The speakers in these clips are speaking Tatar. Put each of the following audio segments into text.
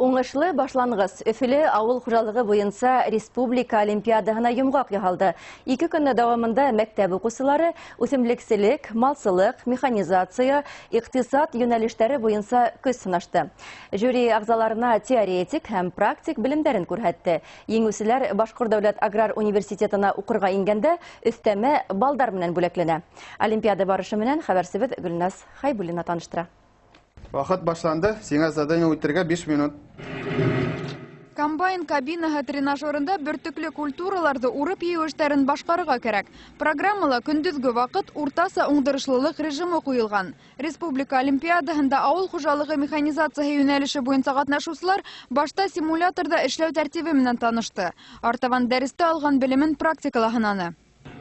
Уңышлы башлангыс Өфілі ауыл хужалыгы буенча республика олимпиадаһына йомгак яһалды. 2 көнне дәвамында мәктәп укучылары үсемлекчелек, малсылык, механизация, икътисад юнәлештәре буенча көч сынашты. Жюри агзаларына теоретик һәм практик белемнәрен күрһәтте. Еңүчеләр Башкорт дәүләт аграр университетына укырга ингәндә өстәмә балдар белән бүләкләнә. Олимпиада барышы менән хәбәрсебез Гөлназ Хайбуллина таныштыра. Вакыт башланды. Сиңа задание үтәргә 5 минут. Комбайн кабинаһы тренажерында бөртөкле культураларды урып йыю эшләрен башкарырга кирәк. Программала көндезге вакыт уртаса уңдырышлылык режимы куелган. Республика олимпиадаһында авыл хуҗалыгы механизациясе юнәлеше буенча катнашучылар башта симуляторда эшләү тәртибе менән танышты. Артабан дәрестә алган белемен практикалаһын.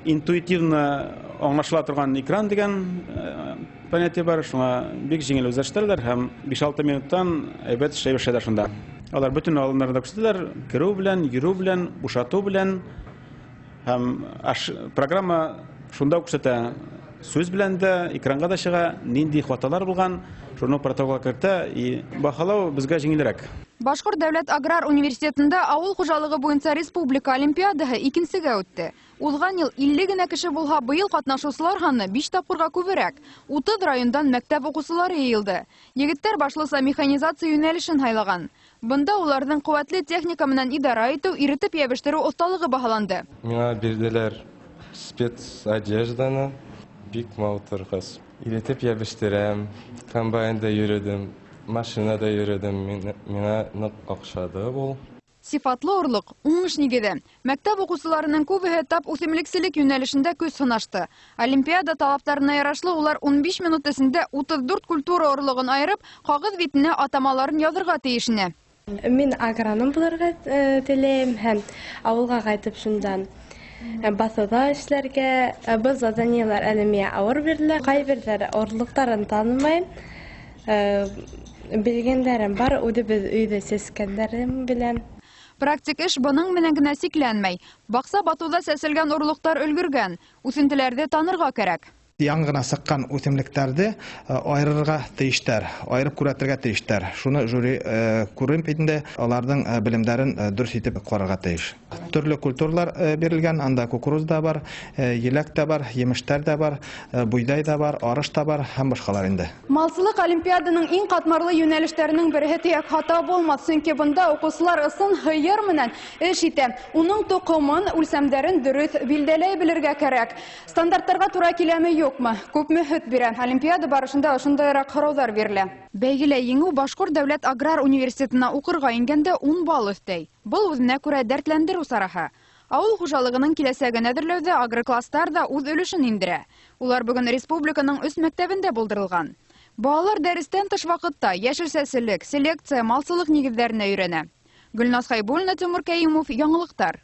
Интуитивно аңлашыла торган экран дигән понятие бар. Шуңа бик җиңел үзләштерделәр һәм 5-6 минуттан әйбәт эшләй башлады шунда. Алар бөтен алымнарда күрсәтәләр, керү белән, йөрү белән, бушату белән һәм программа шунда күрсәтә. Сүз белән дә, экранга да чыга, нинди хаталар булган, шуны протоколга кертә и баһалау безгә җиңелрәк. Башкорт дәүләт аграр университетында авыл хуҗалыгы буенча республика олимпиадаһы 2-нчегә үтте. Узган ел 50 генә кеше булса, быел катнашучылар саны 5 тапкырга күбрәк. 30 райондан мәктәп укучылары йыелды. Егетләр башлыса механизация юнәлешен хайлаган. Бында уларның куәтле техника менән идара итү, иретеп ябыштеру осталыгы баһаланды. Миңа бирделәр спец одежданы, бик малтыргыз. Иретеп ябыштерәм, комбайнда йөрөдем, машинада йөрөдем, миңа нык акшады бул. Сифатлы урлык, уңыш нигеде. Мәктәп укучыларының күбеһе тап үсемлекчелек юнәлешендә көч сынашты. Олимпиада талаптарына ярашлы улар 15 минут эчендә 34 культура урлыгын айырып, кагыз битенә атамаларын язырга тиешне. Мин агроном булырга теләйм һәм авылга кайтып шундан басуда эшләргә. Бу заданиелар әле миңа авыр бирделәр. Кайберләр орлыктарын танымайм. Белгәннәрем бар, үдебез өйдә сескәннәрем белән. Практик эш буның менән генә сикләнмәй. Бакса батуда сәселгән урлыктар өлгергән. Үсентеләрде танырга кирәк. Яңгына сыккан үсемлекләрде айырырга тиештәр, айырып күрәтергә тиештәр. Шуны жюри күрен битендә аларның белемнәрен дөрес итеп карарга тиеш. Төрле культуралар бирелгән, анда кукуруз да бар, еләк тә бар, емештәр дә бар, буйдай да бар, арыш та бар һәм башкалар инде. Малсылык олимпиаданың иң катмарлы юнәлешләренең бере тияк хата булмас, чөнки бында укучылар ысын хыер менән эш итә. Уның тукымын, үлсәмдәрен дөрес билдәләй белергә кирәк. Стандартларга туры киләме юкмы? Күпме хөт бирә? Олимпиада барышында ошондайрак һораулар бирелә. Бәйгелә еңү Башкорт дәүләт аграр университетына укырга ингәндә 10 балл өстәй. Был үзенә күрә дәртләндерү сараһы. Авыл хуҗалыгының киләсәген әзерләүдә агрокласстар да үз өлешен индерә. Улар бүген республиканың үз мәктәбендә булдырылган. Балалар дәрестән тыш вакытта яшел сәселек, селекция, малсылык нигезләренә өйрәнә. Гөлназ Хайбуллина, Тимур Кәйимов, яңалыктар.